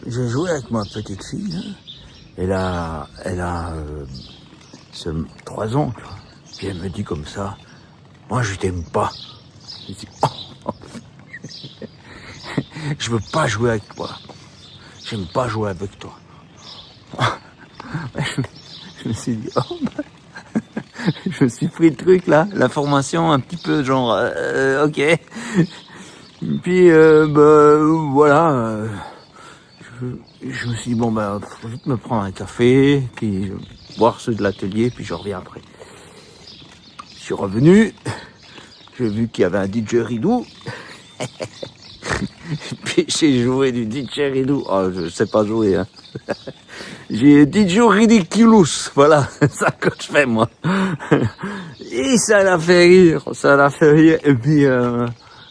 j'ai joué avec ma petite fille, hein. Elle a 3 ans, tu vois. Puis elle me dit comme ça, moi je t'aime pas. Je dis, oh. Je veux pas jouer avec toi. J'aime pas jouer avec toi. Je me suis dit, oh, bah. Je me suis pris le truc là, l'information un petit peu genre, ok. Puis voilà, je me suis dit bon faut vite me prendre un café, puis boire ceux de l'atelier, puis je reviens après. Je suis revenu, j'ai vu qu'il y avait un didgeridoo. Puis j'ai joué du didgeridoo. Oh, je sais pas jouer, hein. J'ai didgeridoo, voilà, c'est ça que je fais moi. Et ça l'a fait rire, Et puis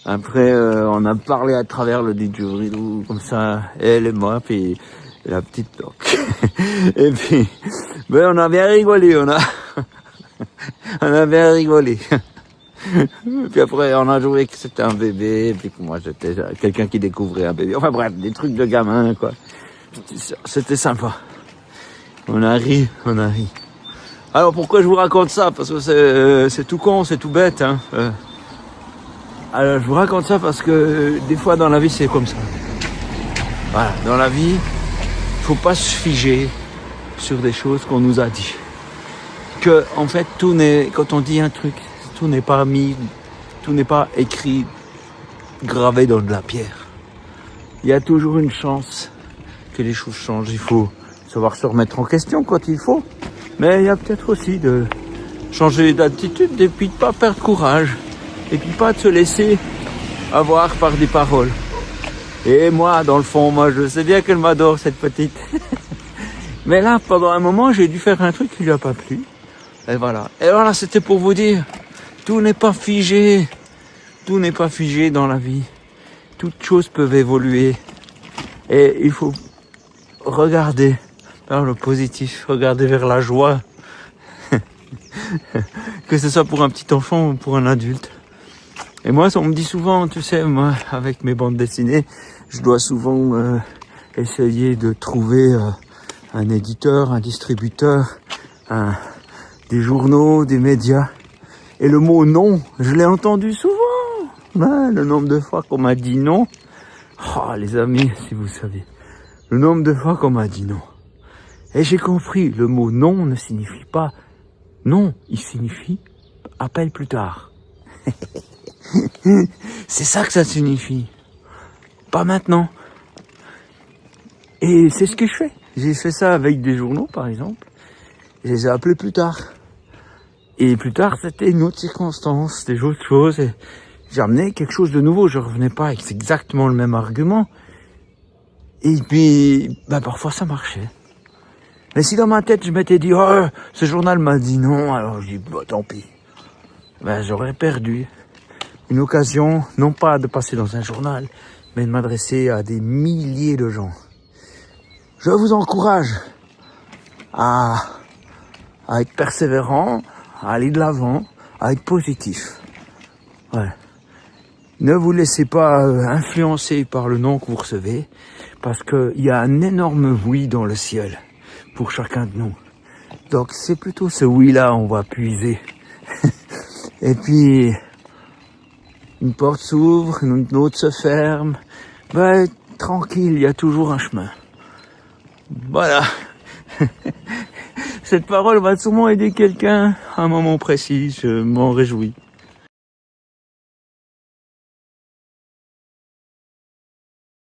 après, on a parlé à travers le didgeridoo, comme ça, elle et moi, puis la petite toque. Et puis, on a bien rigolé, on a bien rigolé. Puis après, on a joué que c'était un bébé, puis que moi j'étais quelqu'un qui découvrait un bébé. Enfin bref, des trucs de gamin, quoi. C'était sympa. On a ri. Alors pourquoi je vous raconte ça? Parce que c'est tout con, c'est tout bête, hein. Alors je vous raconte ça parce que des fois dans la vie c'est comme ça. Voilà, dans la vie, faut pas se figer sur des choses qu'on nous a dit. Que en fait quand on dit un truc, tout n'est pas écrit, gravé dans de la pierre. Il y a toujours une chance que les choses changent. Il faut savoir se remettre en question quand il faut. Mais il y a peut-être aussi de changer d'attitude et puis de pas perdre courage. Et puis pas de se laisser avoir par des paroles. Et moi, dans le fond, je sais bien qu'elle m'adore, cette petite. Mais là, pendant un moment, j'ai dû faire un truc qui lui a pas plu. Et voilà, c'était pour vous dire, tout n'est pas figé. Tout n'est pas figé dans la vie. Toutes choses peuvent évoluer. Et il faut regarder vers le positif, regarder vers la joie. Que ce soit pour un petit enfant ou pour un adulte. Et moi, on me dit souvent, tu sais, moi, avec mes bandes dessinées, je dois souvent essayer de trouver un éditeur, un distributeur, des journaux, des médias. Et le mot non, je l'ai entendu souvent. Le nombre de fois qu'on m'a dit non. Oh, les amis, si vous savez. Le nombre de fois qu'on m'a dit non. Et j'ai compris, le mot non ne signifie pas non, il signifie appelle plus tard. C'est ça que ça signifie. Pas maintenant. Et c'est ce que je fais. J'ai fait ça avec des journaux, par exemple. Je les ai appelés plus tard. Et plus tard, c'était une autre circonstance, des autres choses. Et j'ai amené quelque chose de nouveau. Je revenais pas avec exactement le même argument. Et puis, parfois ça marchait. Mais si dans ma tête, je m'étais dit, oh, ce journal m'a dit non, alors je dis, tant pis. J'aurais perdu une occasion, non pas de passer dans un journal, mais de m'adresser à des milliers de gens. Je vous encourage à être persévérant, à aller de l'avant, à être positif. Ouais. Ne vous laissez pas influencer par le nom que vous recevez, parce qu'il y a un énorme oui dans le ciel pour chacun de nous. Donc c'est plutôt ce oui-là on va puiser. Et puis, une porte s'ouvre, une autre se ferme. Tranquille, il y a toujours un chemin. Voilà. Cette parole va sûrement aider quelqu'un à un moment précis, je m'en réjouis.